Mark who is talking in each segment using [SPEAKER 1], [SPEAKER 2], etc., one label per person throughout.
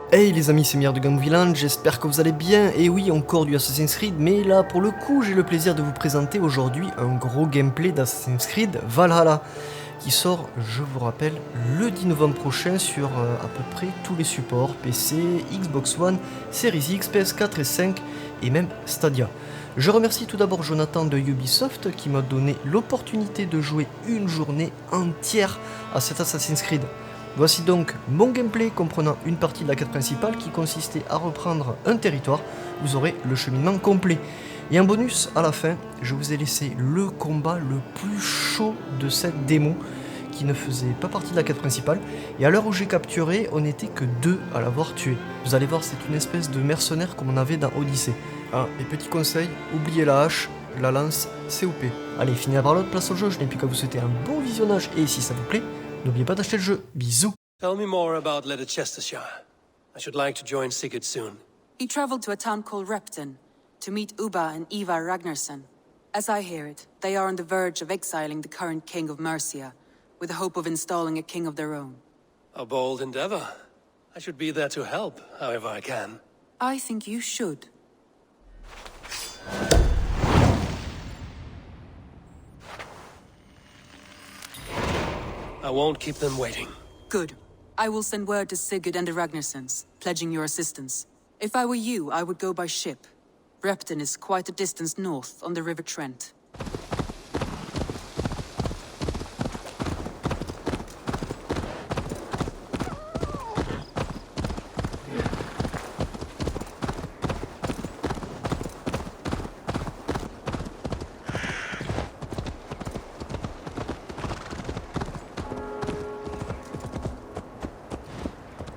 [SPEAKER 1] Hey les amis, c'est Mhyre de Gangviland, j'espère que vous allez bien. Et oui, encore du Assassin's Creed, mais là pour le coup j'ai le plaisir de vous présenter aujourd'hui un gros gameplay d'Assassin's Creed Valhalla qui sort, je vous rappelle, le 10 novembre prochain sur à peu près tous les supports, PC, Xbox One, Series X, PS4 et 5 et même Stadia. Je remercie tout d'abord Jonathan de Ubisoft qui m'a donné l'opportunité de jouer une journée entière à cet Assassin's Creed. Voici donc mon gameplay comprenant une partie de la quête principale qui consistait à reprendre un territoire. Vous aurez le cheminement complet. Et en bonus, à la fin, je vous ai laissé le combat le plus chaud de cette démo qui ne faisait pas partie de la quête principale. Et à l'heure où j'ai capturé, on n'était que 2 à l'avoir tué. Vous allez voir, c'est une espèce de mercenaire comme on avait dans Odyssey. Ah, et petit conseil, oubliez la hache, la lance, c'est OP. Allez, fini la parole, place au jeu, je n'ai plus qu'à vous souhaiter un bon visionnage et si ça vous plaît, n'oubliez pas d'acheter le jeu. Bisous.
[SPEAKER 2] Tell me more about Leicestershire. I should like to join Sigurd soon.
[SPEAKER 3] He traveled to a town called Repton to meet Ubba and Ivar Ragnarsson. As I hear it, they are on the verge of exiling the current king of Mercia, with the hope of installing a king of their own.
[SPEAKER 2] A bold endeavor. I should be there to help, however I can.
[SPEAKER 3] I think you should.
[SPEAKER 2] I won't keep them waiting.
[SPEAKER 3] Good. I will send word to Sigurd and the Ragnarssons, pledging your assistance. If I were you, I would go by ship. Repton is quite a distance north on the River Trent.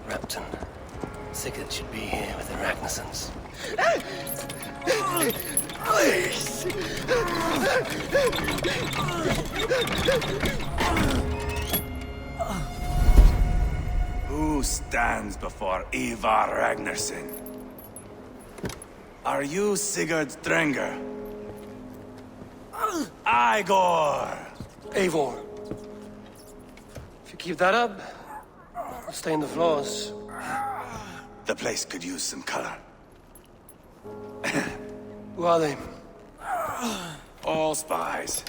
[SPEAKER 2] Repton. Sigurd should be here with the Ragnarssons.
[SPEAKER 4] Who stands before Ivar Ragnarsson? Are you Sigurd Drenger? Igor!
[SPEAKER 2] Eivor. If you keep that up, I'll stain the floors.
[SPEAKER 4] The place could use some color.
[SPEAKER 2] Who are they?
[SPEAKER 4] All spies.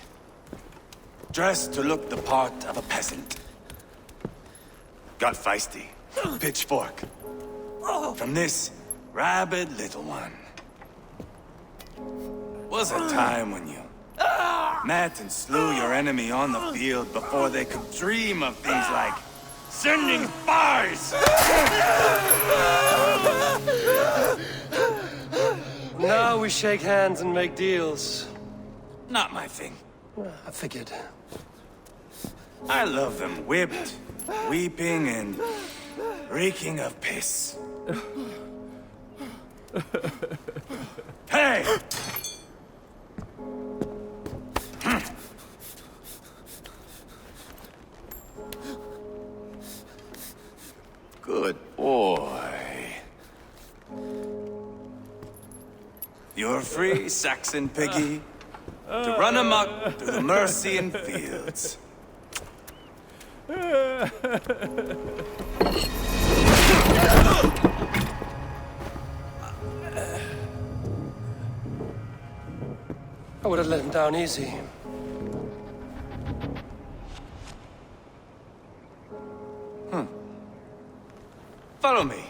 [SPEAKER 4] Dressed to look the part of a peasant. Got feisty. Pitchfork. From this rabid little one. Was a time when you met and slew your enemy on the field before they could dream of things like sending spies!
[SPEAKER 2] Now we shake hands and make deals.
[SPEAKER 4] Not my thing.
[SPEAKER 2] I figured.
[SPEAKER 4] I love them whipped, weeping, and reeking of piss. Hey! Good boy. You're free, Saxon piggy, to run amok through the Mercian fields.
[SPEAKER 2] I would have let him down easy.
[SPEAKER 4] Follow me.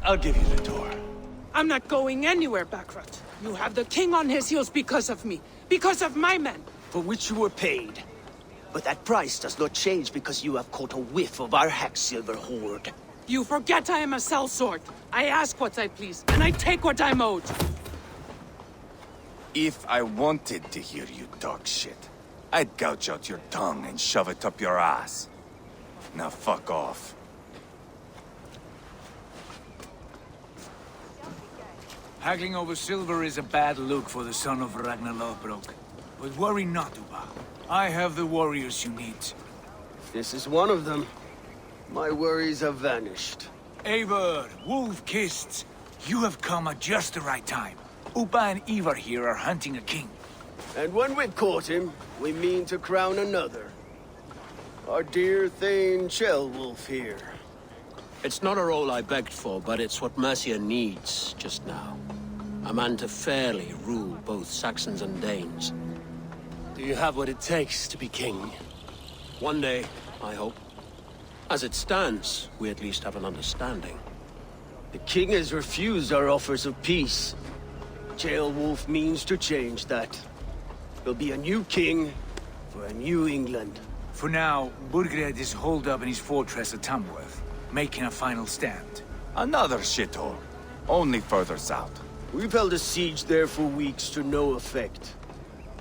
[SPEAKER 4] I'll give you the door.
[SPEAKER 5] I'm not going anywhere, Backrot. You have the king on his heels because of me. Because of my men.
[SPEAKER 6] For which you were paid. But that price does not change because you have caught a whiff of our Hacksilver hoard.
[SPEAKER 5] You forget I am a sellsword. I ask what I please, and I take what I'm owed.
[SPEAKER 4] If I wanted to hear you talk shit, I'd gouge out your tongue and shove it up your ass. Now fuck off.
[SPEAKER 7] Haggling over silver is a bad look for the son of Ragnar Lothbrok. But worry not, Ubba. I have the warriors you need.
[SPEAKER 6] This is one of them. My worries have vanished.
[SPEAKER 7] Eivor, wolf-kissed, you have come at just the right time. Ubba and Ivar here are hunting a king.
[SPEAKER 6] And when we've caught him, we mean to crown another. Our dear Thane Shellwolf here. It's not a role I begged for, but it's what Mercia needs just now. A man to fairly rule both Saxons and Danes.
[SPEAKER 2] Do you have what it takes to be king?
[SPEAKER 6] One day, I hope. As it stands, we at least have an understanding.
[SPEAKER 2] The king has refused our offers of peace. Jailwolf means to change that. There'll be a new king for a new England.
[SPEAKER 7] For now, Burgred is holed up in his fortress at Tamworth, making a final stand.
[SPEAKER 4] Another shithole. Only further south.
[SPEAKER 2] We've held a siege there for weeks to no effect.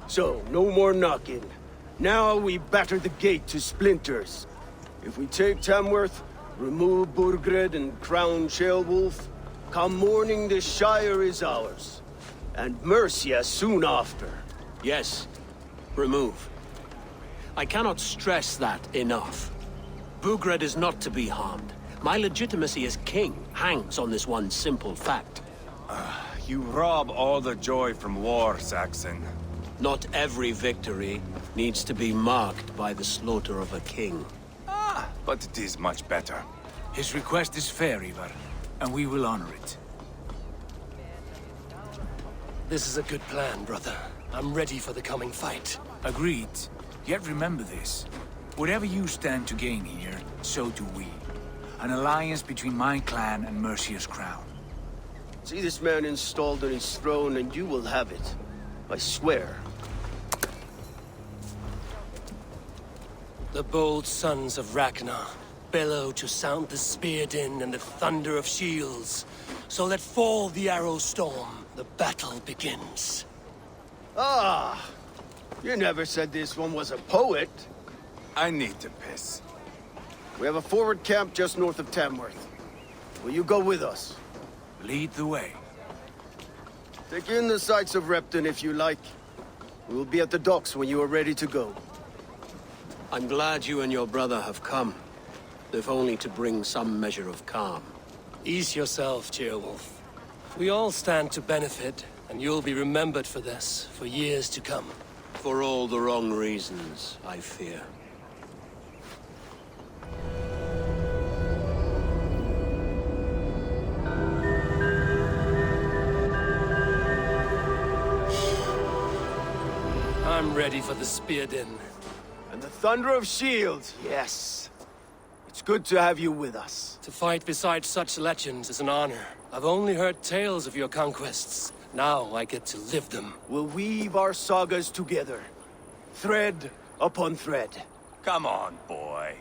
[SPEAKER 2] So, no more knocking. Now we batter the gate to splinters. If we take Tamworth, remove Burgred and crown Jailwolf, come morning the Shire is ours. And Mercia soon after.
[SPEAKER 6] Yes, remove. I cannot stress that enough. Burgred is not to be harmed. My legitimacy as king hangs on this one simple fact.
[SPEAKER 4] You rob all the joy from war, Saxon.
[SPEAKER 6] Not every victory needs to be marked by the slaughter of a king.
[SPEAKER 4] But it is much better.
[SPEAKER 7] His request is fair, Ivar, and we will honor it.
[SPEAKER 2] This is a good plan, brother. I'm ready for the coming fight.
[SPEAKER 7] Agreed. Yet remember this. Whatever you stand to gain here, so do we. An alliance between my clan and Mercia's crown.
[SPEAKER 2] See this man installed on his throne and you will have it. I swear. The bold sons of Ragnar bellow to sound the spear din and the thunder of shields. So let fall the arrow storm. The battle begins. Ah! You never said this one was a poet.
[SPEAKER 4] I need to piss.
[SPEAKER 2] We have a forward camp just north of Tamworth. Will you go with us?
[SPEAKER 7] Lead the way.
[SPEAKER 2] Take in the sights of Repton if you like. We will be at the docks when you are ready to go.
[SPEAKER 6] I'm glad you and your brother have come. If only to bring some measure of calm.
[SPEAKER 2] Ease yourself, Jailwolf. We all stand to benefit, and you'll be remembered for this for years to come.
[SPEAKER 6] For all the wrong reasons, I fear.
[SPEAKER 8] I'm ready for the spear din.
[SPEAKER 2] And the thunder of shields, yes. It's good to have you with us.
[SPEAKER 8] To fight beside such legends is an honor. I've only heard tales of your conquests. Now I get to live them.
[SPEAKER 2] We'll weave our sagas together. Thread upon thread.
[SPEAKER 4] Come on, boy.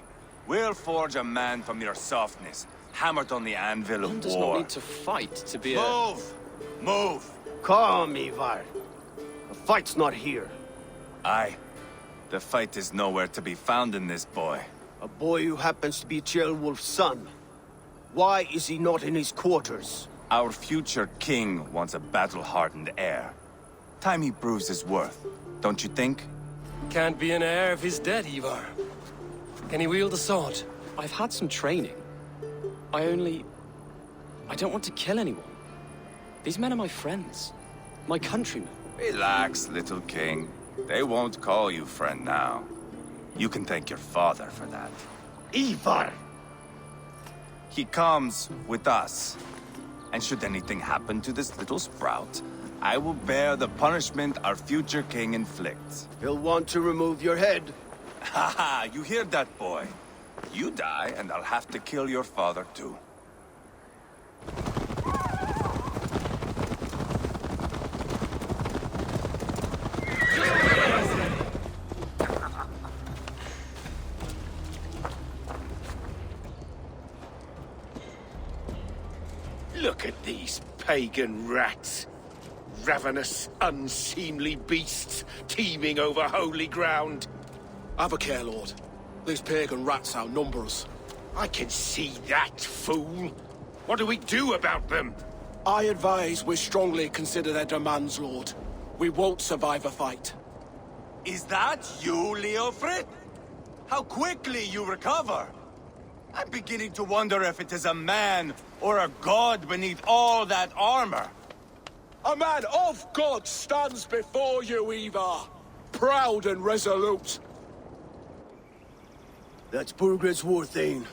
[SPEAKER 4] We'll forge a man from your softness, hammered on the anvil of
[SPEAKER 8] One does
[SPEAKER 4] war.
[SPEAKER 8] not need to fight to be
[SPEAKER 4] Move! Move!
[SPEAKER 2] Calm, Ivar. The fight's not here.
[SPEAKER 4] Aye. The fight is nowhere to be found in this boy.
[SPEAKER 2] A boy who happens to be Jailwolf's son. Why is he not in his quarters?
[SPEAKER 4] Our future king wants a battle-hardened heir. Time he proves his worth, don't you think?
[SPEAKER 8] Can't be an heir if he's dead, Ivar. Can he wield a sword?
[SPEAKER 9] I've had some training. I don't want to kill anyone. These men are my friends. My countrymen.
[SPEAKER 4] Relax, little king. They won't call you friend now. You can thank your father for that.
[SPEAKER 2] Ivar!
[SPEAKER 4] He comes with us. And should anything happen to this little sprout, I will bear the punishment our future king inflicts.
[SPEAKER 2] He'll want to remove your head.
[SPEAKER 4] Haha, you hear that, boy? You die, and I'll have to kill your father, too.
[SPEAKER 10] Look at these pagan rats. Ravenous, unseemly beasts teeming over holy ground.
[SPEAKER 11] Have a care, Lord. These pagan rats outnumber us.
[SPEAKER 10] I can see that, fool. What do we do about them?
[SPEAKER 11] I advise we strongly consider their demands, Lord. We won't survive a fight.
[SPEAKER 4] Is that you, Leofrid? How quickly you recover! I'm beginning to wonder if it is a man or a god beneath all that armor.
[SPEAKER 11] A man of God stands before you, Ivar. Proud and resolute.
[SPEAKER 2] That's Burgred's war thane.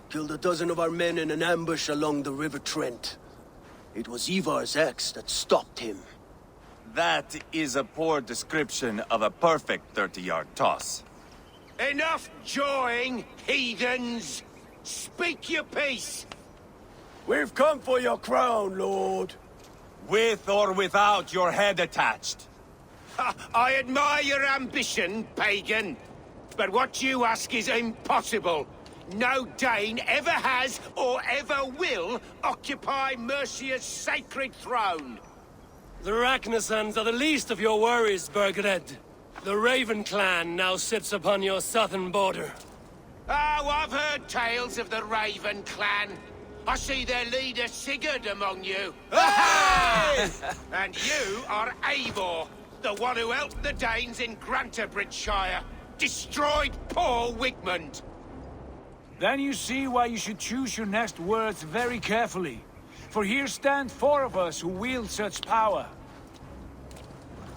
[SPEAKER 2] Killed a dozen of our men in an ambush along the River Trent. It was Ivar's axe that stopped him.
[SPEAKER 4] That is a poor description of a perfect 30-yard toss.
[SPEAKER 10] Enough jawing, heathens! Speak your piece!
[SPEAKER 2] We've come for your crown, Lord.
[SPEAKER 4] With or without your head attached.
[SPEAKER 10] I admire your ambition, pagan. But what you ask is impossible. No Dane ever has or ever will occupy Mercia's sacred throne.
[SPEAKER 8] The Ragnarsons are the least of your worries, Burgred. The Raven clan now sits upon your southern border.
[SPEAKER 10] Oh, I've heard tales of the Raven clan. I see their leader Sigurd among you.
[SPEAKER 4] Hey!
[SPEAKER 10] And you are Eivor, the one who helped the Danes in Grantabridgeshire. Destroyed poor Wigmund.
[SPEAKER 7] Then you see why you should choose your next words very carefully. For here stand 4 of us who wield such power.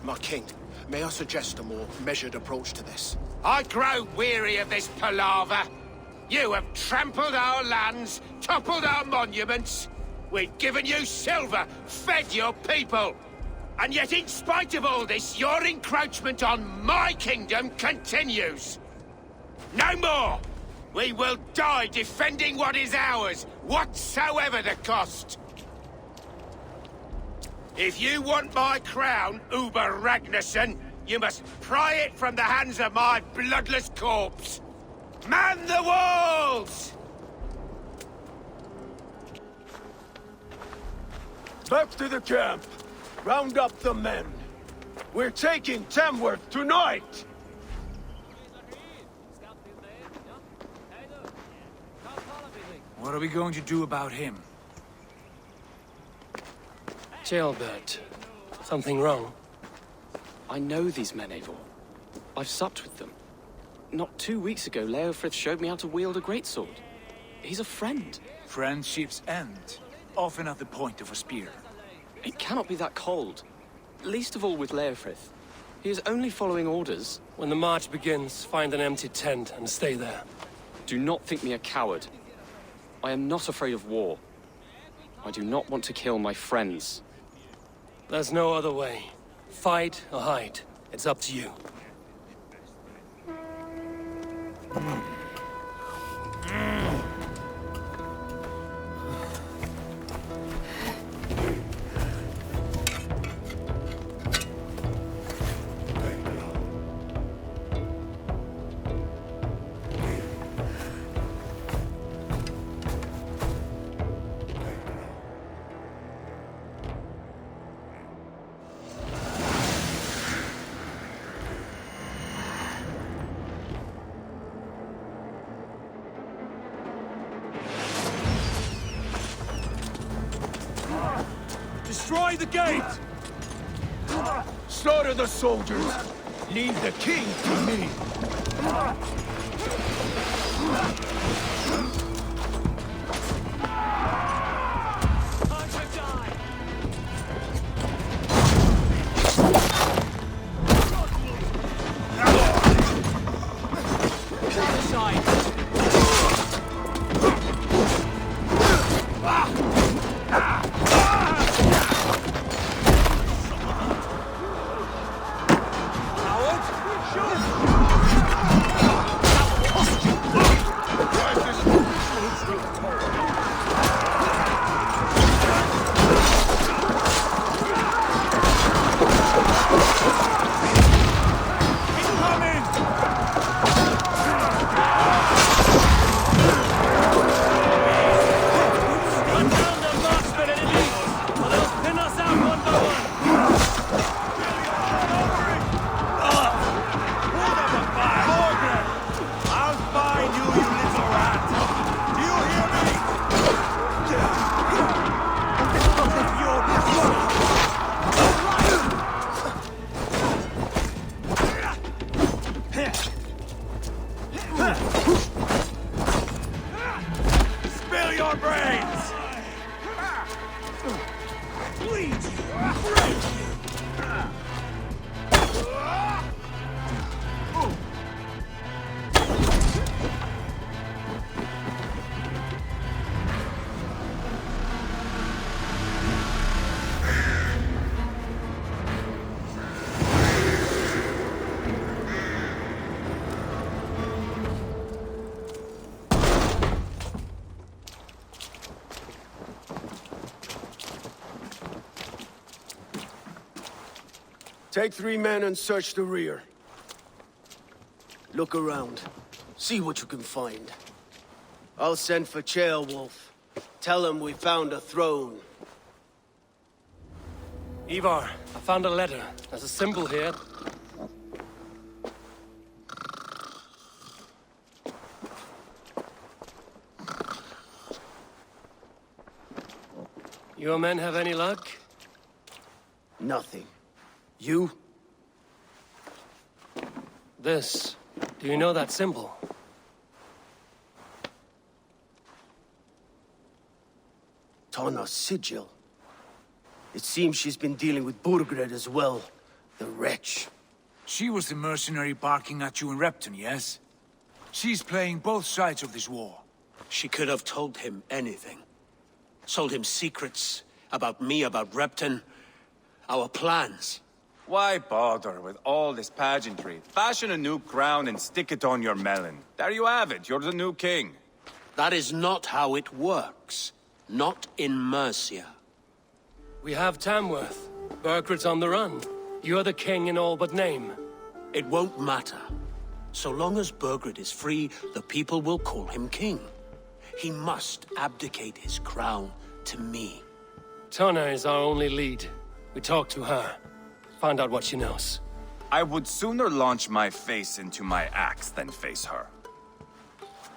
[SPEAKER 12] My king, may I suggest a more measured approach to this?
[SPEAKER 10] I grow weary of this palaver. You have trampled our lands, toppled our monuments. We've given you silver, fed your people. And yet in spite of all this, your encroachment on my kingdom continues. No more! We will die defending what is ours, whatsoever the cost. If you want my crown, Uber Ragnarsson, you must pry it from the hands of my bloodless corpse. Man the walls!
[SPEAKER 2] Back to the camp. Round up the men. We're taking Tamworth tonight!
[SPEAKER 7] What are we going to do about him?
[SPEAKER 8] Jailbird. Something wrong?
[SPEAKER 9] I know these men, Eivor. I've supped with them. Not 2 weeks ago, Leofrith showed me how to wield a greatsword. He's a friend.
[SPEAKER 7] Friendships end, often at the point of a spear.
[SPEAKER 9] It cannot be that cold. Least of all with Leofrith. He is only following orders.
[SPEAKER 8] When the march begins, find an empty tent and stay there.
[SPEAKER 9] Do not think me a coward. I am not afraid of war. I do not want to kill my friends.
[SPEAKER 8] There's no other way. Fight or hide. It's up to you.
[SPEAKER 11] Destroy the gate! Slaughter the soldiers! Leave the king to me!
[SPEAKER 2] Take 3 men and search the rear. Look around. See what you can find. I'll send for Chaelwolf. Tell him we found a throne.
[SPEAKER 8] Ivar, I found a letter. There's a symbol here. Your men have any luck?
[SPEAKER 2] Nothing. You?
[SPEAKER 8] This. Do you know that symbol?
[SPEAKER 2] Tana's sigil. It seems she's been dealing with Burgred as well. The wretch.
[SPEAKER 7] She was the mercenary barking at you in Repton, yes? She's playing both sides of this war.
[SPEAKER 6] She could have told him anything. Sold him secrets about me, about Repton, our plans.
[SPEAKER 13] Why bother with all this pageantry? Fashion a new crown and stick it on your melon. There you have it, you're the new king.
[SPEAKER 6] That is not how it works. Not in Mercia.
[SPEAKER 8] We have Tamworth. Burgred's on the run. You're the king in all but name.
[SPEAKER 6] It won't matter. So long as Burgred is free, the people will call him king. He must abdicate his crown to me.
[SPEAKER 8] Tana is our only lead. We talked to her. Find out what she knows.
[SPEAKER 13] I would sooner launch my face into my axe than face her.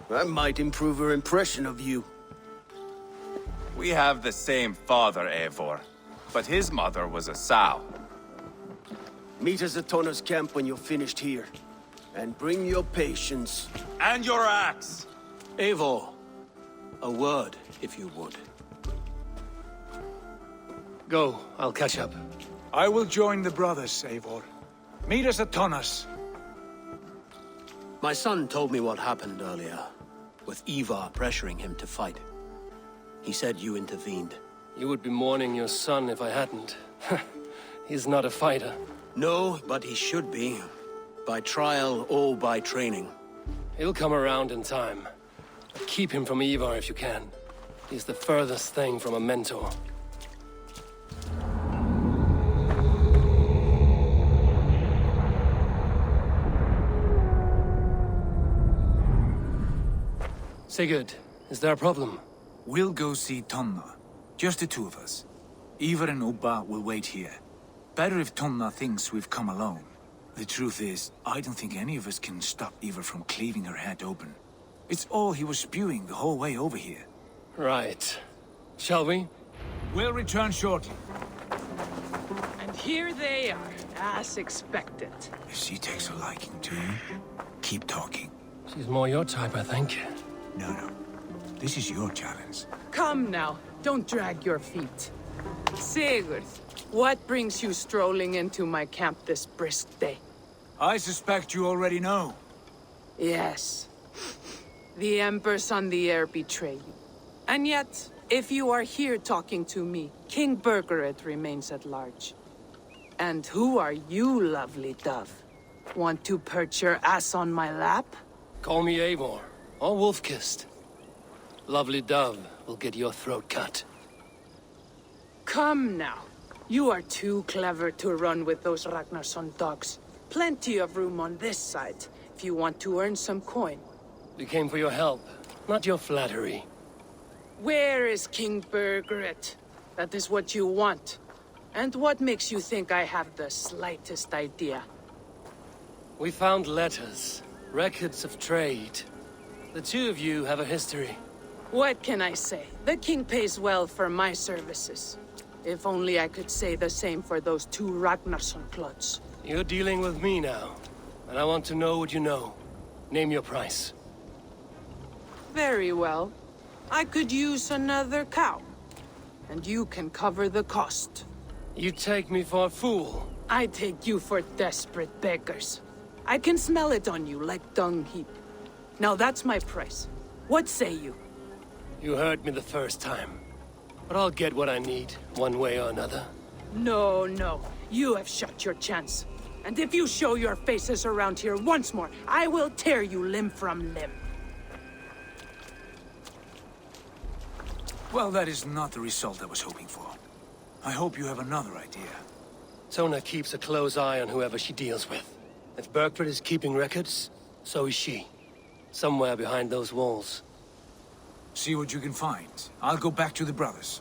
[SPEAKER 2] That might improve her impression of you.
[SPEAKER 13] We have the same father, Eivor, but his mother was a sow.
[SPEAKER 2] Meet us at Tana's camp when you're finished here. And bring your patience.
[SPEAKER 13] And your axe!
[SPEAKER 6] Eivor, a word, if you would.
[SPEAKER 8] Go, I'll catch up.
[SPEAKER 7] I will join the brothers, Eivor. Meet us at Tana's.
[SPEAKER 6] My son told me what happened earlier, with Ivar pressuring him to fight. He said you intervened.
[SPEAKER 8] You would be mourning your son if I hadn't. He's not a fighter.
[SPEAKER 6] No, but he should be. By trial or by training.
[SPEAKER 8] He'll come around in time. Keep him from Ivar if you can. He's the furthest thing from a mentor. Sigurd, is there a problem?
[SPEAKER 7] We'll go see Tonna. Just the two of us. Ivar and Ubba will wait here. Better if Tonna thinks we've come alone. The truth is, I don't think any of us can stop Ivar from cleaving her head open. It's all he was spewing the whole way over here.
[SPEAKER 8] Right. Shall we?
[SPEAKER 7] We'll return shortly.
[SPEAKER 5] And here they are, as expected.
[SPEAKER 7] If she takes a liking to you, keep talking.
[SPEAKER 8] She's more your type, I think.
[SPEAKER 7] No. This is your challenge.
[SPEAKER 5] Come now, don't drag your feet. Sigurd, what brings you strolling into my camp this brisk day?
[SPEAKER 7] I suspect you already know.
[SPEAKER 5] Yes. The Embers on the air betray you. And yet, if you are here talking to me, King Burgred remains at large. And who are you, lovely dove? Want to perch your ass on my lap?
[SPEAKER 8] Call me Eivor, or Wolf-Kissed. Lovely dove will get your throat cut.
[SPEAKER 5] Come now. You are too clever to run with those Ragnarsson dogs. Plenty of room on this side, if you want to earn some coin.
[SPEAKER 8] We came for your help, not your flattery.
[SPEAKER 5] Where is King Burgred? That is what you want. And what makes you think I have the slightest idea?
[SPEAKER 8] We found letters, records of trade. The two of you have a history.
[SPEAKER 5] What can I say? The king pays well for my services. If only I could say the same for those two Ragnarsson clods.
[SPEAKER 8] You're dealing with me now, and I want to know what you know. Name your price.
[SPEAKER 5] Very well. I could use another cow. And you can cover the cost.
[SPEAKER 8] You take me for a fool.
[SPEAKER 5] I take you for desperate beggars. I can smell it on you like dung heap. Now that's my price. What say you?
[SPEAKER 8] You hurt me the first time. But I'll get what I need, one way or another.
[SPEAKER 5] No. You have shot your chance. And if you show your faces around here once more, I will tear you limb from limb.
[SPEAKER 7] Well, that is not the result I was hoping for. I hope you have another idea.
[SPEAKER 8] Tona keeps a close eye on whoever she deals with. If Berkford is keeping records, so is she. Somewhere behind those walls.
[SPEAKER 7] See what you can find. I'll go back to the brothers.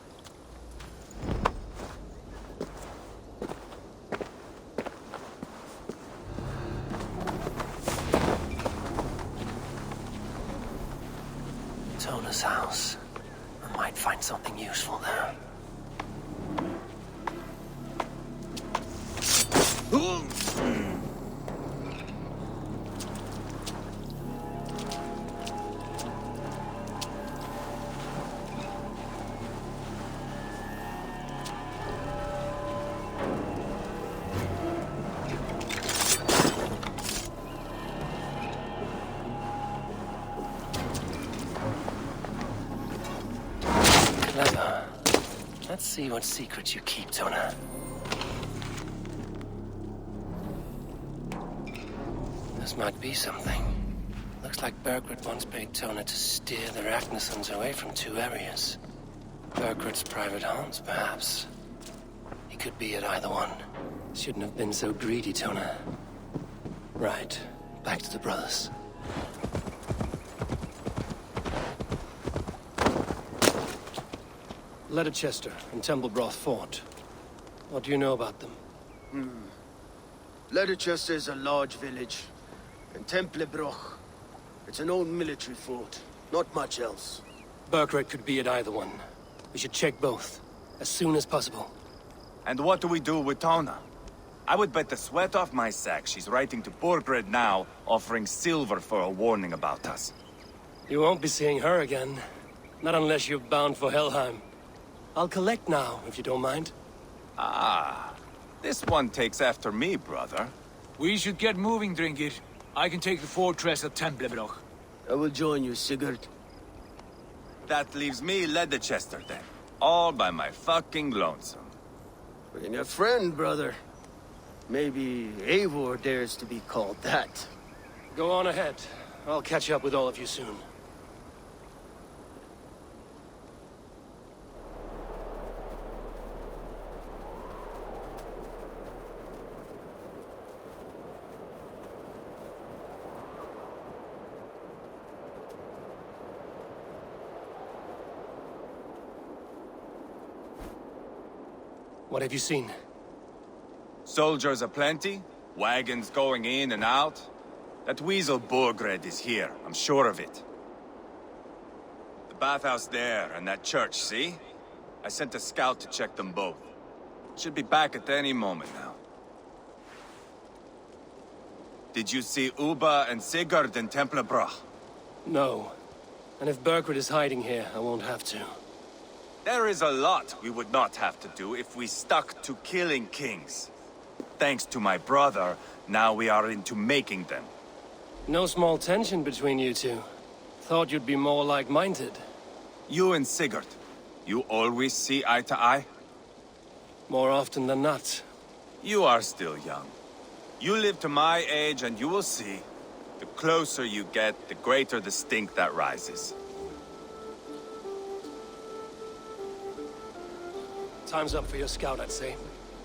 [SPEAKER 6] Tona's house. I might find something useful there. Clever. Let's see what secrets you keep, Tona. This might be something. Looks like Berkford once paid Tona to steer the Ragnarsons away from 2 areas. Berkford's private haunts, perhaps. He could be at either one. Shouldn't have been so greedy, Tona. Right, back to the brothers. Leicester and Templebroth Fort. What do you know about them?
[SPEAKER 2] Leicester is a large village. And Templebroch, it's an old military fort. Not much else.
[SPEAKER 8] Berkford could be at either one. We should check both, as soon as possible.
[SPEAKER 13] And what do we do with Tona? I would bet the sweat off my sack she's writing to Borgred now, offering silver for a warning about us.
[SPEAKER 8] You won't be seeing her again. Not unless you're bound for Helheim. I'll collect now, if you don't mind.
[SPEAKER 13] Ah, this one takes after me, brother.
[SPEAKER 7] We should get moving, Drinkit. I can take the fortress of Templebroch.
[SPEAKER 2] I will join you, Sigurd.
[SPEAKER 13] That leaves me Leicester then. All by my fucking lonesome.
[SPEAKER 2] Bring a friend, brother. Maybe Eivor dares to be called that.
[SPEAKER 8] Go on ahead. I'll catch up with all of you soon. What have you seen?
[SPEAKER 13] Soldiers aplenty, wagons going in and out. That weasel Borgred is here, I'm sure of it. The bathhouse there and that church, see? I sent a scout to check them both. Should be back at any moment now. Did you see Uba and Sigurd in Templebroch?
[SPEAKER 8] No. And if Berkford is hiding here, I won't have to.
[SPEAKER 13] There is a lot we would not have to do if we stuck to killing kings. Thanks to my brother, now we are into making them.
[SPEAKER 8] No small tension between you two. Thought you'd be more like-minded.
[SPEAKER 13] You and Sigurd, you always see eye to eye?
[SPEAKER 8] More often than not.
[SPEAKER 13] You are still young. You live to my age and you will see. The closer you get, the greater the stink that rises.
[SPEAKER 8] Time's up for your scout, I'd say.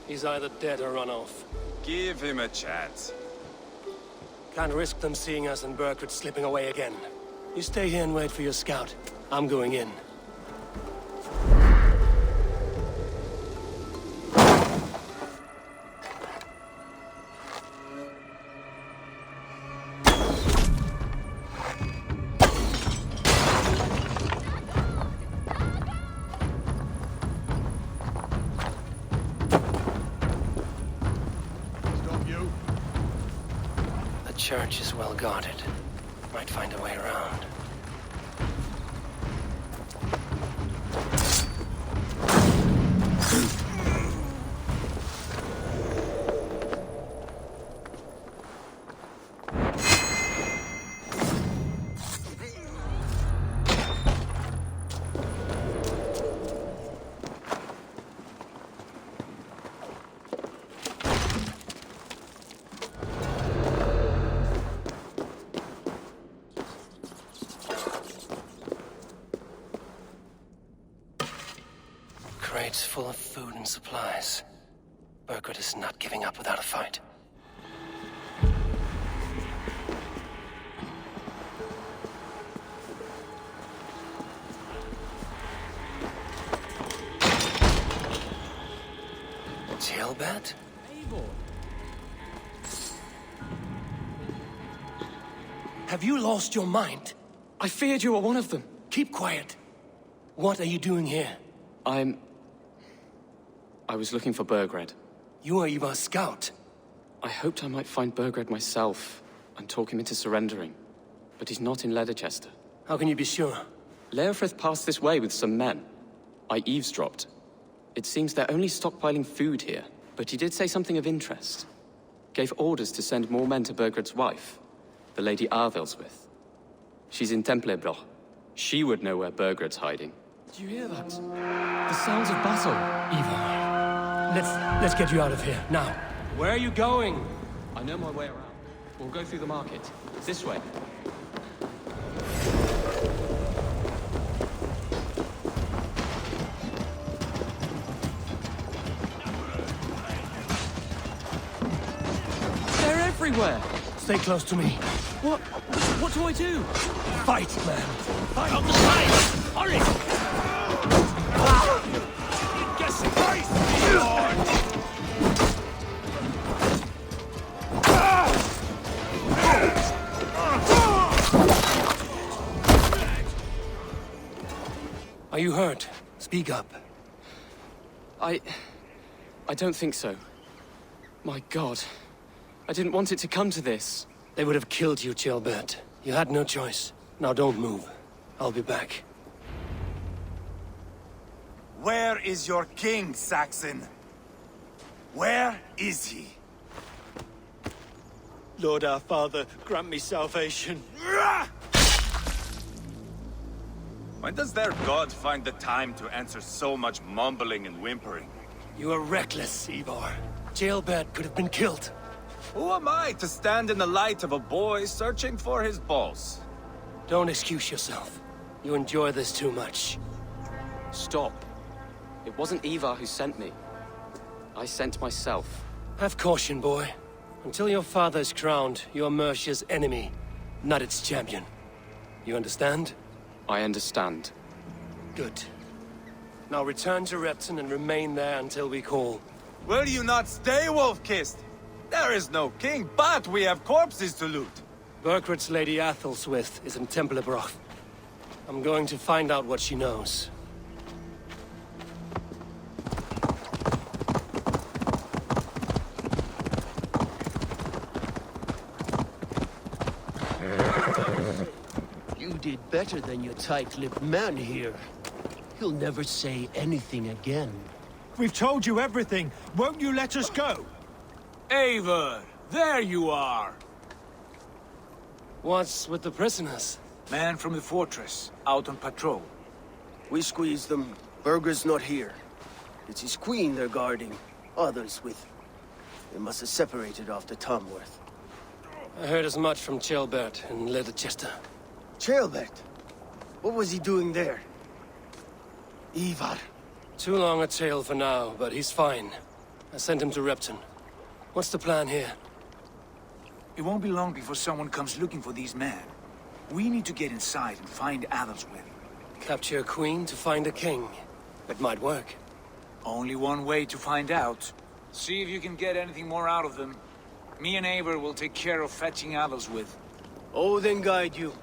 [SPEAKER 8] He's either dead or run off.
[SPEAKER 13] Give him a chance.
[SPEAKER 8] Can't risk them seeing us and Berkford slipping away again. You stay here and wait for your scout. I'm going in. The church is well guarded. Might find a way around. Crates full of food and supplies. Burgred is not giving up without a fight. Tailbat? Have you lost your mind?
[SPEAKER 9] I feared you were one of them.
[SPEAKER 8] Keep quiet. What are you doing here?
[SPEAKER 9] I was looking for Burgred.
[SPEAKER 8] You are Ivar's scout.
[SPEAKER 9] I hoped I might find Burgred myself and talk him into surrendering. But he's not in Leatherchester.
[SPEAKER 8] How can you be sure?
[SPEAKER 9] Leofrith passed this way with some men. I eavesdropped. It seems they're only stockpiling food here, but he did say something of interest. Gave orders to send more men to Burgred's wife, the Lady Arvelswith. She's in Templebloch. She would know where Burgred's hiding. Do you hear that? The sounds of battle.
[SPEAKER 8] Ivar, let's get you out of here, now. Where are you going?
[SPEAKER 9] I know my way around. We'll go through the market. This way. They're everywhere!
[SPEAKER 8] Stay close to me.
[SPEAKER 9] What? What do I do?
[SPEAKER 8] Fight, man.
[SPEAKER 10] Fight on the side! Hurry! Guess Christ!
[SPEAKER 8] Are you hurt? Speak up.
[SPEAKER 9] I don't think so. My God. I didn't want it to come to this.
[SPEAKER 8] They would have killed you, Ceolbert. You had no choice. Now don't move. I'll be back.
[SPEAKER 13] Where is your king, Saxon? Where is he?
[SPEAKER 10] Lord our Father, grant me salvation.
[SPEAKER 13] When does their god find the time to answer so much mumbling and whimpering?
[SPEAKER 8] You are reckless, Ivar. Ceolbert could have been killed.
[SPEAKER 13] Who am I to stand in the light of a boy searching for his balls?
[SPEAKER 8] Don't excuse yourself. You enjoy this too much.
[SPEAKER 9] Stop. It wasn't Ivar who sent me. I sent myself.
[SPEAKER 8] Have caution, boy. Until your father is crowned, you are Mercia's enemy, not its champion. You understand?
[SPEAKER 9] I understand.
[SPEAKER 8] Good. Now return to Repton and remain there until we call.
[SPEAKER 13] Will you not stay, Wolf-Kissed? There is no king, but we have corpses to loot.
[SPEAKER 8] Burgred's Lady Athelstwith is in Templebroch. I'm going to find out what she knows.
[SPEAKER 6] You did better than your tight-lipped man here. He'll never say anything again.
[SPEAKER 10] We've told you everything. Won't you let us go?
[SPEAKER 7] Eivor, there you are!
[SPEAKER 8] What's with the prisoners?
[SPEAKER 7] Man from the fortress, out on patrol.
[SPEAKER 2] We squeezed them. Burger's not here. It's his queen they're guarding. Others with... They must have separated after Tomworth.
[SPEAKER 8] I heard as much from Ceolbert in Leatherchester.
[SPEAKER 2] Ceolbert? What was he doing there? Ivar.
[SPEAKER 8] Too long a tale for now, but he's fine. I sent him to Repton. What's the plan here?
[SPEAKER 7] It won't be long before someone comes looking for these men. We need to get inside and find Adelswith.
[SPEAKER 8] Capture a queen to find a king. It might work.
[SPEAKER 7] Only one way to find out. See if you can get anything more out of them. Me and Eivor will take care of fetching Adelswith.
[SPEAKER 2] Odin guide you.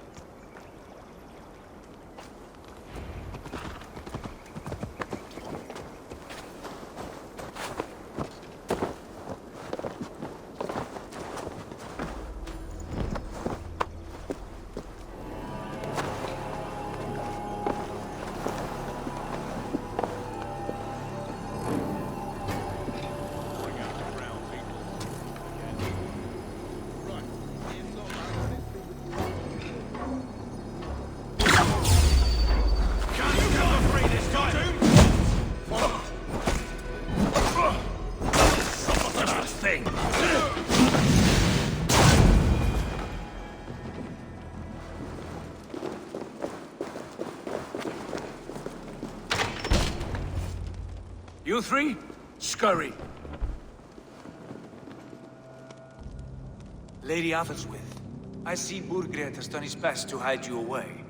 [SPEAKER 7] You three, scurry. Lady Athelwith, I see Burgred has done his best to hide you away.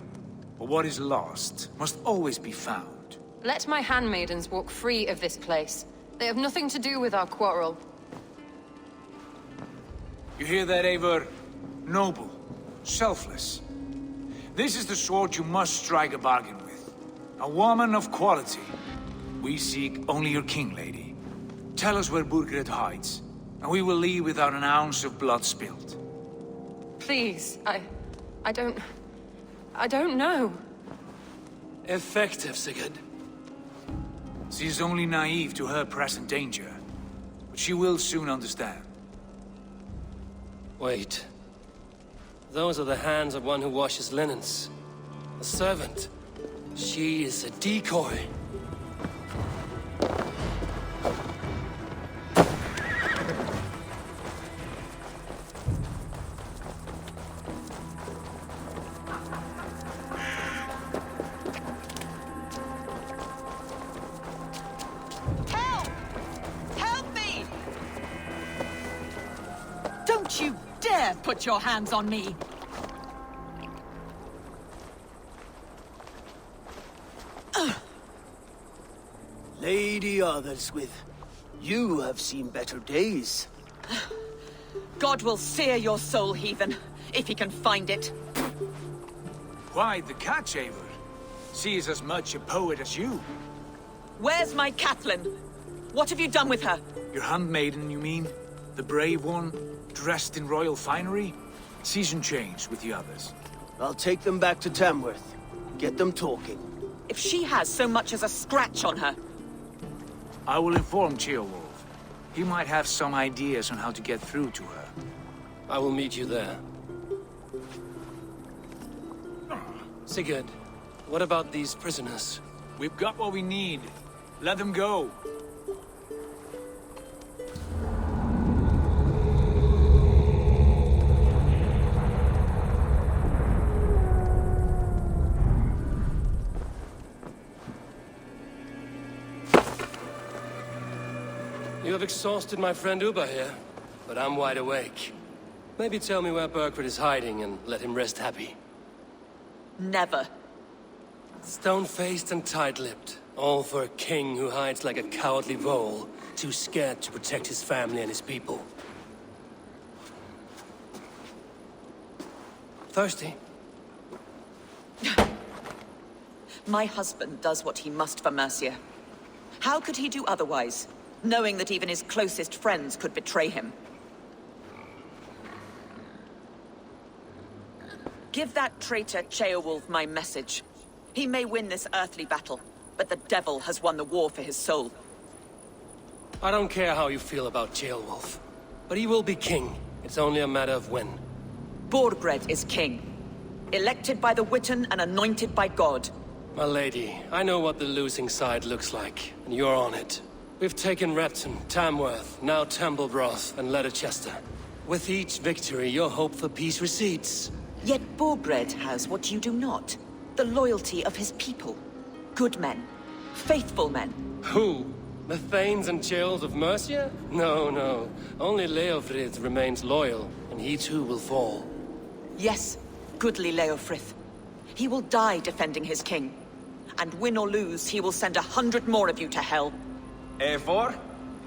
[SPEAKER 7] But what is lost must always be found.
[SPEAKER 14] Let my handmaidens walk free of this place. They have nothing to do with our quarrel.
[SPEAKER 7] You hear that, Eivor? Noble. Selfless. This is the sword you must strike a bargain with. A woman of quality. We seek only your king, lady. Tell us where Burgred hides, and we will leave without an ounce of blood spilled.
[SPEAKER 14] Please, I don't know.
[SPEAKER 8] Effective, Sigurd.
[SPEAKER 7] She is only naive to her present danger, but she will soon understand.
[SPEAKER 8] Wait. Those are the hands of one who washes linens. A servant. She is a decoy.
[SPEAKER 15] Help! Help me! Don't you dare put your hands on me!
[SPEAKER 2] Lady Athelwith, you have seen better days.
[SPEAKER 15] God will sear your soul, heathen, if he can find it.
[SPEAKER 7] Why the catch, Eivor? She is as much a poet as you.
[SPEAKER 15] Where's my Catelyn? What have you done with her?
[SPEAKER 7] Your handmaiden, you mean? The brave one, dressed in royal finery? Season change with the others.
[SPEAKER 2] I'll take them back to Tamworth. Get them talking.
[SPEAKER 15] If she has so much as a scratch on her...
[SPEAKER 7] I will inform Ceolwulf. He might have some ideas on how to get through to her.
[SPEAKER 8] I will meet you there. Sigurd, what about these prisoners?
[SPEAKER 7] We've got what we need. Let them go.
[SPEAKER 8] You have exhausted my friend Uba here, but I'm wide awake. Maybe tell me where Burgred is hiding and let him rest happy.
[SPEAKER 15] Never.
[SPEAKER 8] Stone-faced and tight-lipped, all for a king who hides like a cowardly vole, too scared to protect his family and his people. Thirsty?
[SPEAKER 15] My husband does what he must for Mercia. How could he do otherwise, knowing that even his closest friends could betray him? Give that traitor Ceolwulf my message. He may win this earthly battle, but the devil has won the war for his soul.
[SPEAKER 8] I don't care how you feel about Ceolwulf, but he will be king. It's only a matter of when.
[SPEAKER 15] Burgred is king. Elected by the Witan and anointed by God.
[SPEAKER 8] My lady, I know what the losing side looks like, and you're on it. We've taken Repton, Tamworth, now Temblebroth, and Leicester. With each victory, your hope for peace recedes.
[SPEAKER 15] Yet Burgred has what you do not. The loyalty of his people. Good men. Faithful men.
[SPEAKER 8] Who? The Thanes and Churls of Mercia? No, no. Only Leofrith remains loyal, and he too will fall.
[SPEAKER 15] Yes, goodly Leofrith. He will die defending his king. And win or lose, he will send 100 more of you to hell.
[SPEAKER 13] Eivor,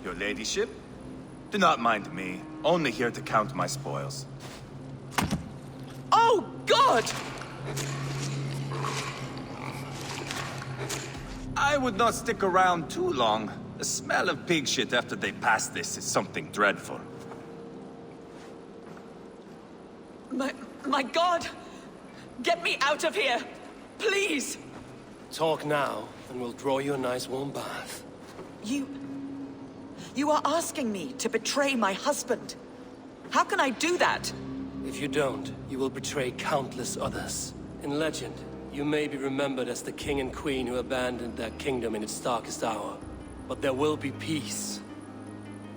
[SPEAKER 13] your ladyship? Do not mind me. Only here to count my spoils.
[SPEAKER 15] Oh, God!
[SPEAKER 13] I would not stick around too long. The smell of pig shit after they pass this is something dreadful.
[SPEAKER 15] My God! Get me out of here! Please!
[SPEAKER 8] Talk now, and we'll draw you a nice warm bath.
[SPEAKER 15] You are asking me to betray my husband. How can I do that?
[SPEAKER 8] If you don't, you will betray countless others. In legend, you may be remembered as the king and queen who abandoned their kingdom in its darkest hour. But there will be peace.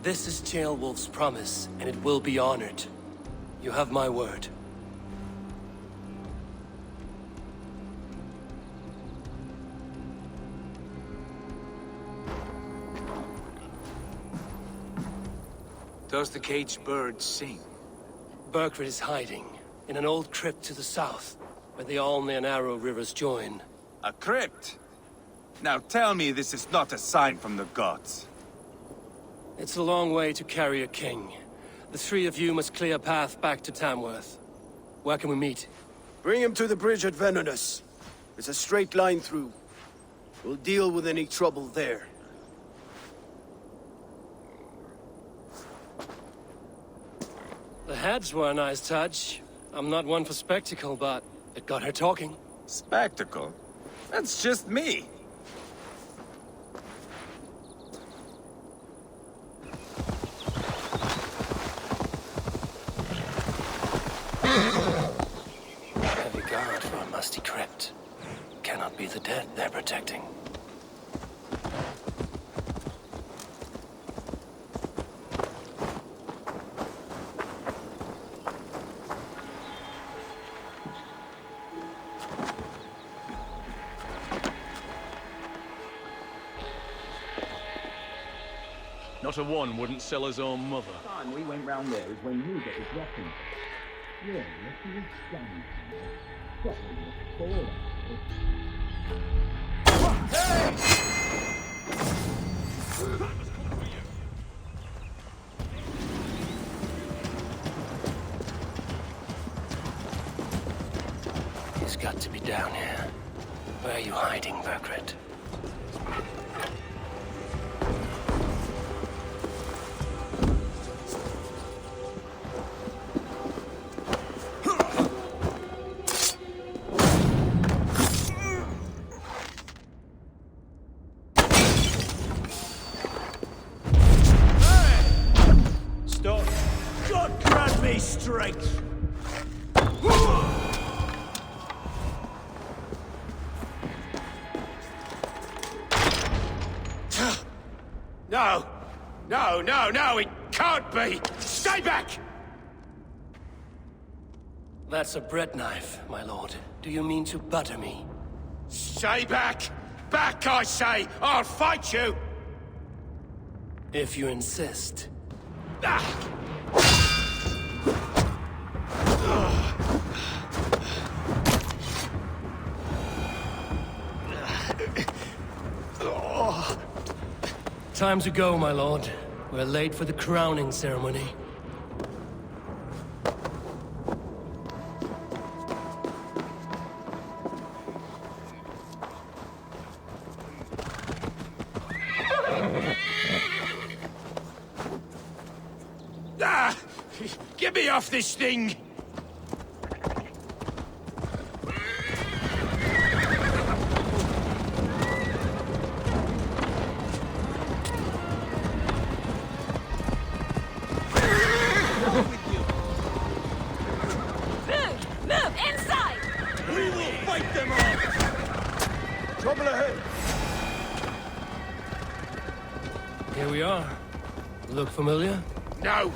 [SPEAKER 8] This is Ceolwulf's promise, and it will be honored. You have my word.
[SPEAKER 7] Does the caged bird sing?
[SPEAKER 8] Burgred is hiding in an old crypt to the south, where the Alne and Arrow rivers join.
[SPEAKER 13] A crypt? Now tell me this is not a sign from the gods.
[SPEAKER 8] It's a long way to carry a king. The three of you must clear a path back to Tamworth. Where can we meet?
[SPEAKER 2] Bring him to the bridge at Venonus. It's a straight line through. We'll deal with any trouble there.
[SPEAKER 8] The heads were a nice touch. I'm not one for spectacle, but it got her talking.
[SPEAKER 13] Spectacle? That's just me.
[SPEAKER 8] Heavy guard for a musty crypt. Cannot be the dead they're protecting.
[SPEAKER 16] Not a one wouldn't sell his own mother.
[SPEAKER 17] The time we went round there is when you get his weapons. Yeah, let's see what's done.
[SPEAKER 8] He's got to be down here. Where are you hiding, Burgred?
[SPEAKER 10] Stop. God grant me strength.
[SPEAKER 2] No! No, no, no! It can't be! Stay back!
[SPEAKER 8] That's a bread knife, my lord. Do you mean to butter me?
[SPEAKER 2] Stay back! Back, I say! I'll fight you!
[SPEAKER 8] If you insist. Time to go, my lord. We're late for the crowning ceremony.
[SPEAKER 2] Get me off this thing!
[SPEAKER 18] Move! Inside!
[SPEAKER 10] We will fight them off! Trouble ahead!
[SPEAKER 8] Here we are. Look familiar?
[SPEAKER 2] No!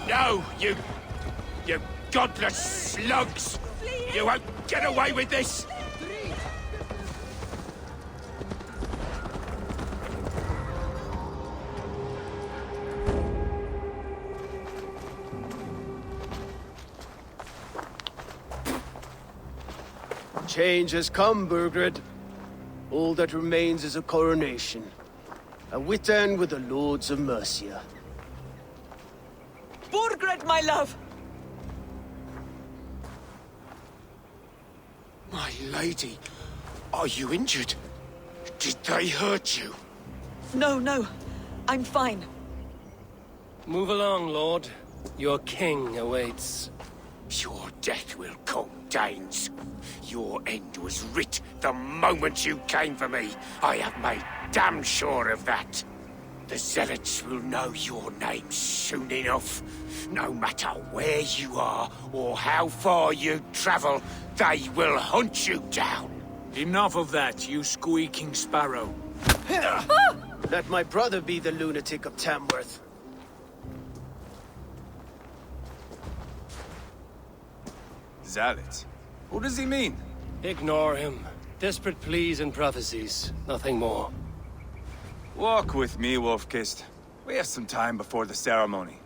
[SPEAKER 2] No, you godless slugs! You won't get away with this! Change has come, Burgred. All that remains is a coronation. A wit end with the Lords of Mercia.
[SPEAKER 15] Burgred, my love!
[SPEAKER 2] My lady, are you injured? Did they hurt you?
[SPEAKER 15] No, no. I'm fine.
[SPEAKER 8] Move along, Lord. Your king awaits.
[SPEAKER 2] Your death will come, Danes. Your end was writ the moment you came for me. I have made damn sure of that. The Zealots will know your name soon enough. No matter where you are or how far you travel, they will hunt you down.
[SPEAKER 7] Enough of that, you squeaking sparrow.
[SPEAKER 2] Let my brother be the lunatic of Tamworth.
[SPEAKER 13] Zealots? Who does he mean?
[SPEAKER 8] Ignore him. Desperate pleas and prophecies. Nothing more.
[SPEAKER 13] Walk with me, Wolf-Kissed. We have some time before the ceremony.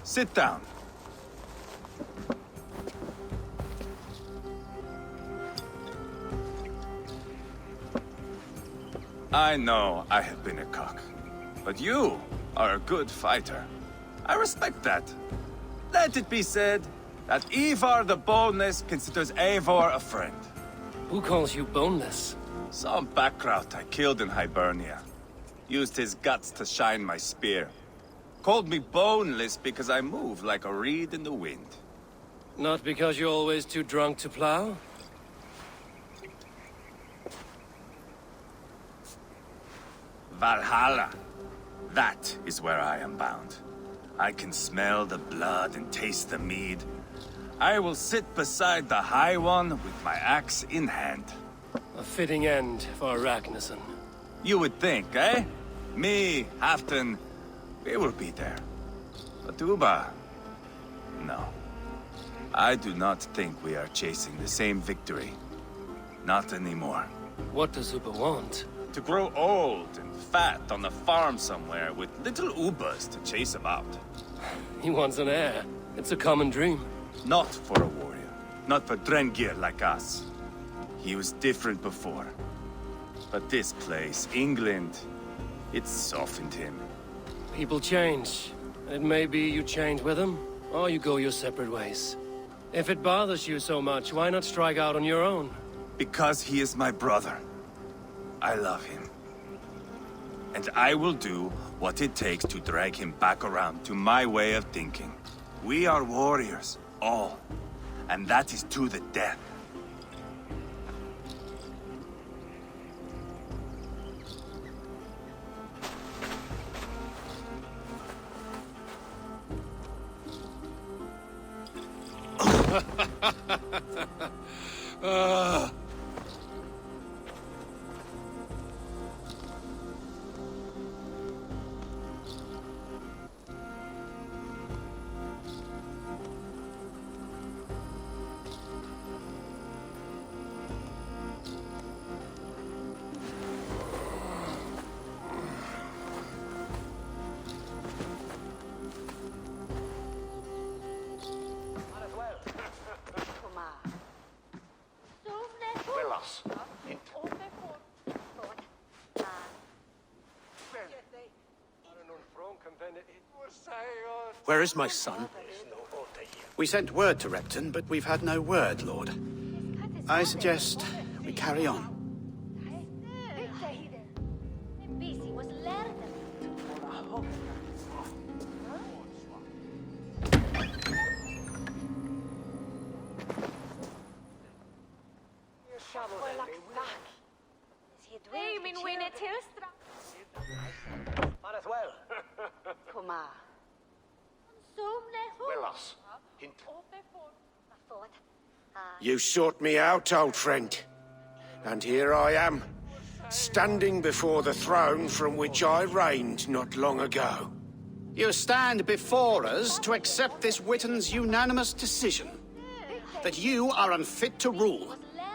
[SPEAKER 13] Sit down. I know I have been a cock, but you are a good fighter. I respect that. Let it be said that Ivar the Boneless considers Eivor a friend.
[SPEAKER 8] Who calls you boneless?
[SPEAKER 13] Some background I killed in Hibernia. Used his guts to shine my spear. Called me boneless because I move like a reed in the wind.
[SPEAKER 8] Not because you're always too drunk to plow?
[SPEAKER 13] Valhalla. That is where I am bound. I can smell the blood and taste the mead. I will sit beside the High One with my axe in hand.
[SPEAKER 8] A fitting end for Ragnarsson.
[SPEAKER 13] You would think, eh? Me, Halfdan, we will be there. But Uba... no. I do not think we are chasing the same victory. Not anymore.
[SPEAKER 8] What does Uba want?
[SPEAKER 13] To grow old and fat on a farm somewhere with little Ubas to chase about.
[SPEAKER 8] He wants an heir. It's a common dream.
[SPEAKER 13] Not for a warrior. Not for Drengir like us. He was different before. But this place, England, it's softened him.
[SPEAKER 8] People change. It may be you change with them, or you go your separate ways. If it bothers you so much, why not strike out on your own?
[SPEAKER 13] Because he is my brother. I love him. And I will do what it takes to drag him back around to my way of thinking. We are warriors, all. And that is to the death.
[SPEAKER 10] Where is my son? We sent word to Repton, but we've had no word, Lord. I suggest we carry on. You sought me out, old friend. And here I am, standing before the throne from which I reigned not long ago. You stand before us to accept this Witten's unanimous decision. That you are unfit to rule,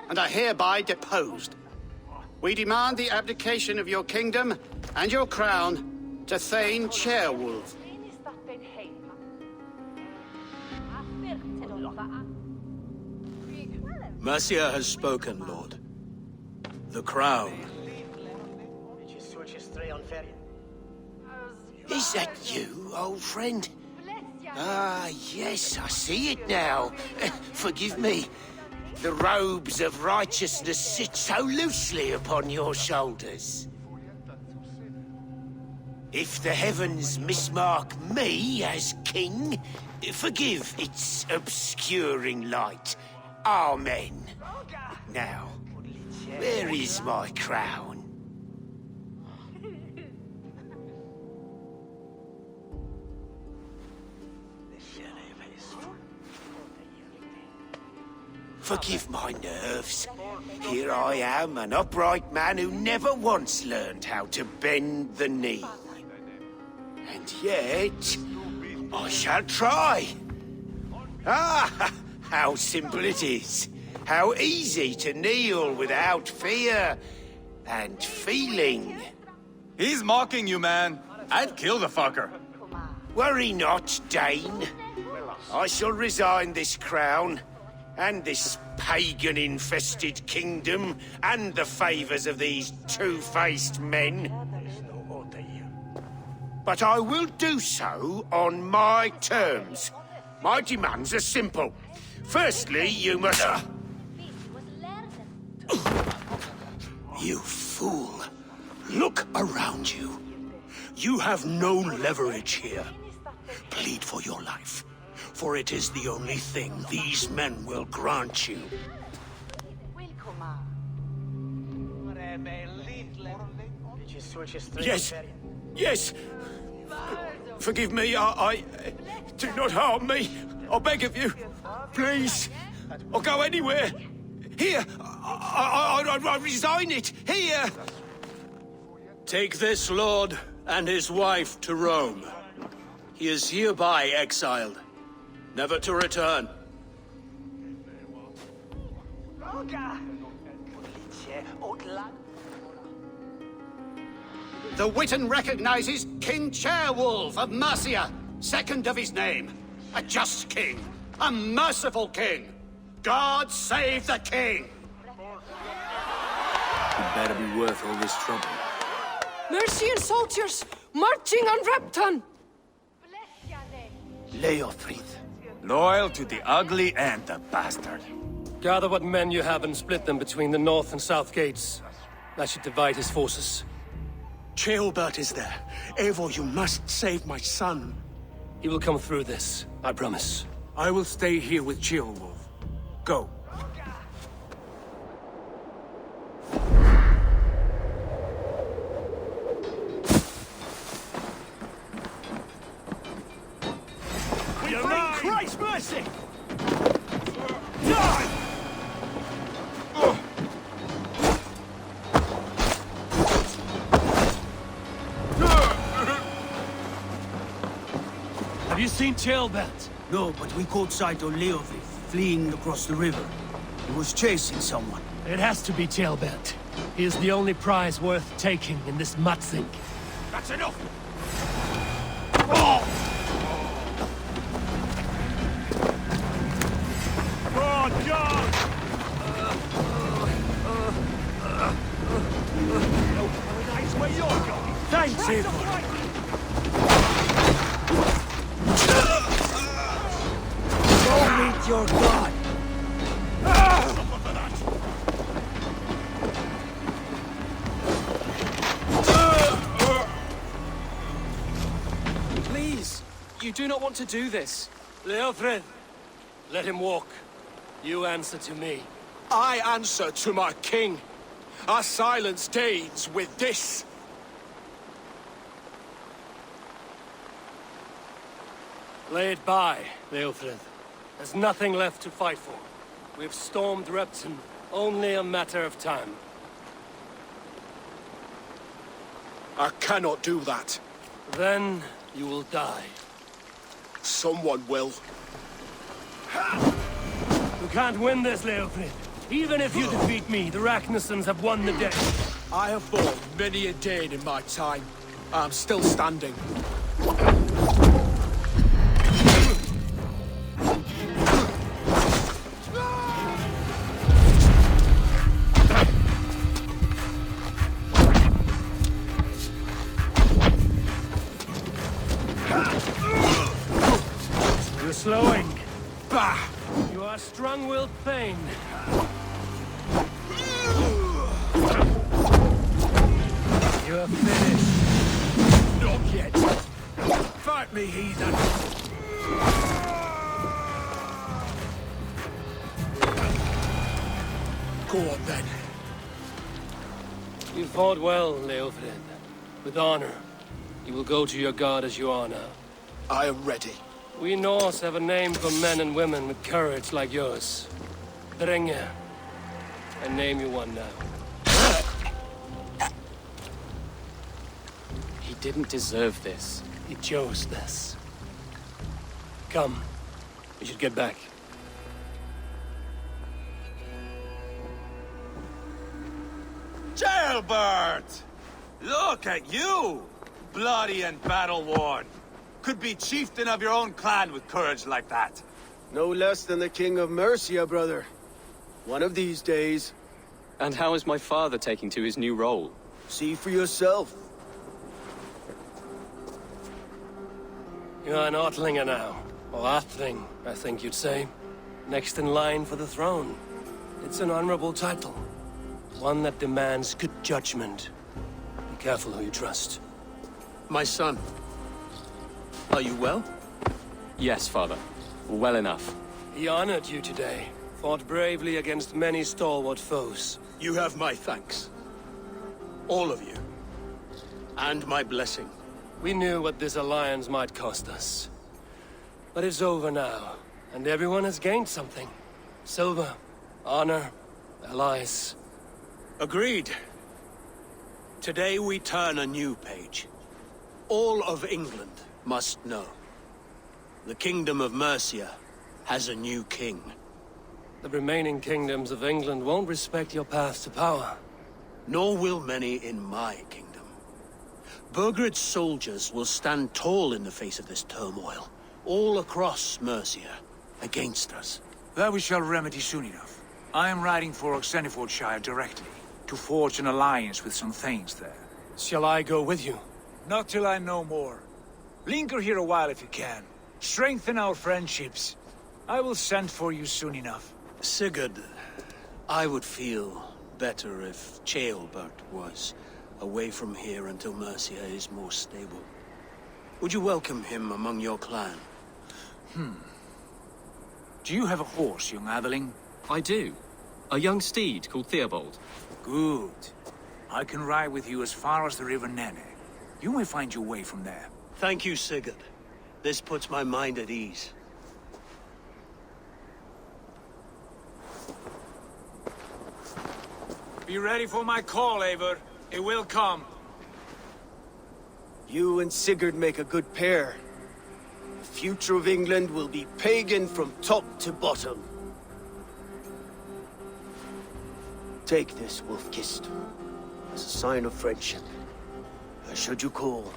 [SPEAKER 10] and are hereby deposed. We demand the abdication of your kingdom and your crown to Thane Chairwolf.
[SPEAKER 6] Mhyre has spoken, Lord. The crown.
[SPEAKER 10] Is that you, old friend? Ah, yes, I see it now. Forgive me. The robes of righteousness sit so loosely upon your shoulders. If the heavens mismark me as king, forgive its obscuring light. Amen. Now, where is my crown? Forgive my nerves. Here I am, an upright man who never once learned how to bend the knee. And yet, I shall try. Ah, how simple it is. How easy to kneel without fear and feeling.
[SPEAKER 13] He's mocking you, man. I'd kill the fucker.
[SPEAKER 10] Worry not, Dane. I shall resign this crown And this pagan-infested kingdom, and the favors of these two-faced men. But I will do so on my terms. My demands are simple. Firstly, you must... You fool. Look around you. You have no leverage here. Plead for your life, for it is the only thing these men will grant you. Yes, yes. Forgive me, I do not harm me. I beg of you. Please. I'll go anywhere. Here. I resign it. Here.
[SPEAKER 6] Take this lord and his wife to Rome. He is hereby exiled, never to return.
[SPEAKER 10] The Witan recognizes King Chairwolf of Mhyre, second of his name. A just king, a merciful king. God save the king!
[SPEAKER 7] It better be worth all this trouble.
[SPEAKER 5] Mercian soldiers, marching on Repton!
[SPEAKER 10] Leofrith.
[SPEAKER 13] Loyal to the ugly and the bastard.
[SPEAKER 8] Gather what men you have and split them between the north and south gates. That should divide his forces.
[SPEAKER 2] Ceolbert is there. Eivor, you must save my son.
[SPEAKER 8] He will come through this, I promise.
[SPEAKER 7] I will stay here with Ceolwolf. Go.
[SPEAKER 11] We find Christ's mercy! Die!
[SPEAKER 6] Have you seen Ceolbert?
[SPEAKER 18] No, but we caught sight of Leofrith fleeing across the river. He was chasing someone.
[SPEAKER 6] It has to be Ceolbert. He is the only prize worth taking in this mudsink.
[SPEAKER 10] That's enough!
[SPEAKER 11] Oh, God! That's where you're going.
[SPEAKER 6] Thanks, Eivor.
[SPEAKER 18] Go meet your god!
[SPEAKER 8] Please, you do not want to do this.
[SPEAKER 6] Leofred, let him walk. You answer to me.
[SPEAKER 11] I answer to my king. I silence Danes with this.
[SPEAKER 6] Lay it by, Leofred. There's nothing left to fight for. We've stormed Repton. Only a matter of time.
[SPEAKER 11] I cannot do that.
[SPEAKER 6] Then you will die.
[SPEAKER 11] Someone will.
[SPEAKER 6] You can't win this, Leofred. Even if you defeat me, the Ragnarsons have won the day.
[SPEAKER 11] I have fought many a Dane in my time. I'm still standing.
[SPEAKER 6] You're slowing.
[SPEAKER 11] Bah!
[SPEAKER 6] You are strong-willed Thane. You are finished.
[SPEAKER 11] Not yet. Fight me, heathen. Go on, then.
[SPEAKER 6] You fought well, Leofred. With honor. You will go to your god as you are now.
[SPEAKER 11] I am ready.
[SPEAKER 6] We Norse have a name for men and women with courage like yours. Drenge. I name you one now.
[SPEAKER 9] He didn't deserve this.
[SPEAKER 6] He chose this. Come. We should get back.
[SPEAKER 13] Ceolbert! Look at you! Bloody and battle-worn. Could be chieftain of your own clan with courage like that.
[SPEAKER 2] No less than the King of Mercia, brother. One of these days.
[SPEAKER 9] And how is my father taking to his new role?
[SPEAKER 2] See for yourself.
[SPEAKER 8] You're an Outlinger now. Or Athling, I think you'd say. Next in line for the throne. It's an honorable title. One that demands good judgment. Be careful who you trust.
[SPEAKER 6] My son. Are you well?
[SPEAKER 9] Yes, father. Well enough.
[SPEAKER 8] He honored you today. Fought bravely against many stalwart foes.
[SPEAKER 6] You have my thanks. All of you. And my blessing.
[SPEAKER 8] We knew what this alliance might cost us. But it's over now, and everyone has gained something. Silver, honor, allies.
[SPEAKER 6] Agreed. Today we turn a new page. All of England must know. The Kingdom of Mercia has a new king.
[SPEAKER 8] The remaining kingdoms of England won't respect your path to power.
[SPEAKER 6] Nor will many in my kingdom. Burgred's soldiers will stand tall in the face of this turmoil, all across Mercia, against us.
[SPEAKER 7] That we shall remedy soon enough. I am riding for Oxenfordshire directly, to forge an alliance with some thanes there.
[SPEAKER 8] Shall I go with you?
[SPEAKER 7] Not till I know more. Linger here a while if you can. Strengthen our friendships. I will send for you soon enough.
[SPEAKER 6] Sigurd, I would feel better if Ceolbert was away from here until Mercia is more stable. Would you welcome him among your clan?
[SPEAKER 7] Do you have a horse, young Atheling?
[SPEAKER 9] I do. A young steed called Theobald.
[SPEAKER 7] Good. I can ride with you as far as the River Nene. You may find your way from there.
[SPEAKER 6] Thank you, Sigurd. This puts my mind at ease.
[SPEAKER 7] Be ready for my call, Eivor. It will come.
[SPEAKER 2] You and Sigurd make a good pair. The future of England will be pagan from top to bottom. Take this, Wolf-Kissed, as a sign of friendship. Should you call,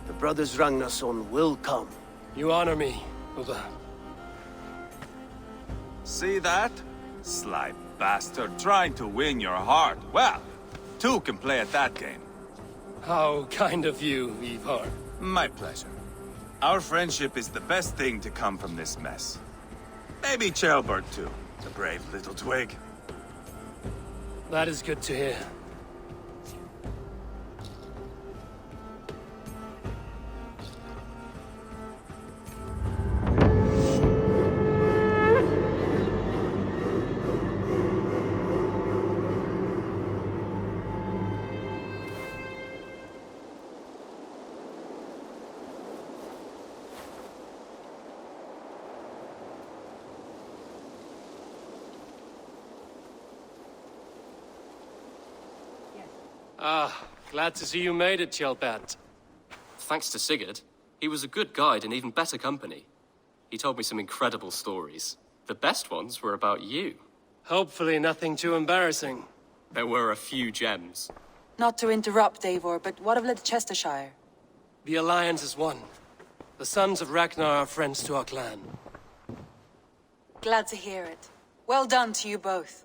[SPEAKER 2] the brothers Ragnarsson will come.
[SPEAKER 8] You honor me, Uba.
[SPEAKER 13] See that? Sly bastard trying to win your heart. Well, two can play at that game.
[SPEAKER 8] How kind of you, Ivar.
[SPEAKER 13] My pleasure. Our friendship is the best thing to come from this mess. Maybe Ceolbert too, the brave little twig.
[SPEAKER 8] That is good to hear. Glad to see you made it, Ceolbert.
[SPEAKER 9] Thanks to Sigurd. He was a good guide and even better company. He told me some incredible stories. The best ones were about you.
[SPEAKER 8] Hopefully nothing too embarrassing.
[SPEAKER 9] There were a few gems.
[SPEAKER 3] Not to interrupt, Eivor, but what of Leicestershire?
[SPEAKER 8] The Alliance is one. The sons of Ragnar are friends to our clan.
[SPEAKER 3] Glad to hear it. Well done to you both.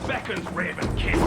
[SPEAKER 16] seconds, Raven King.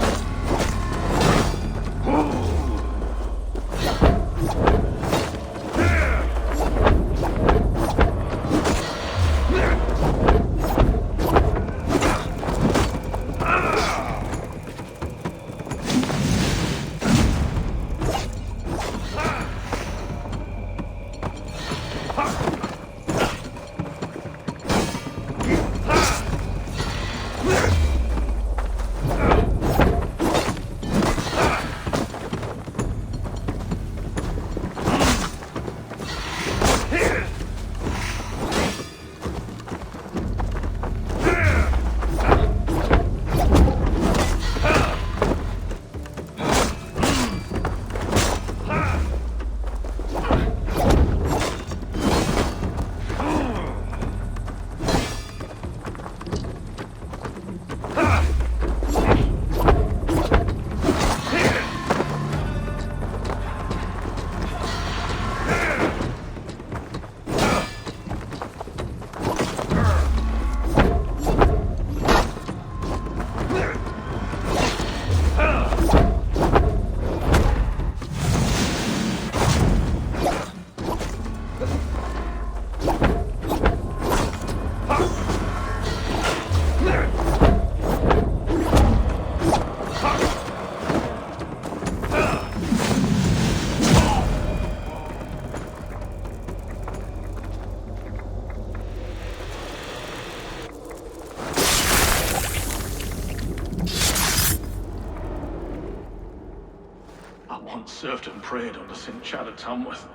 [SPEAKER 16] Served and prayed under St. Chad of Tamworth.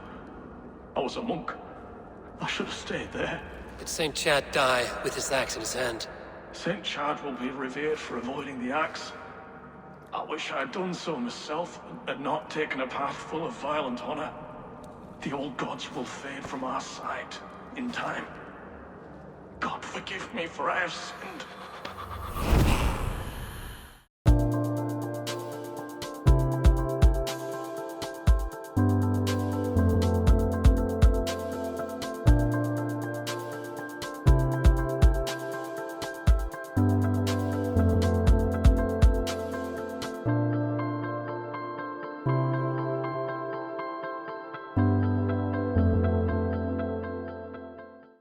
[SPEAKER 16] I was a monk. I should have stayed there.
[SPEAKER 8] Did St. Chad die with his axe in his hand?
[SPEAKER 16] St. Chad will be revered for avoiding the axe. I wish I had done so myself and not taken a path full of violent honor. The old gods will fade from our sight in time. God forgive me, for I have sinned.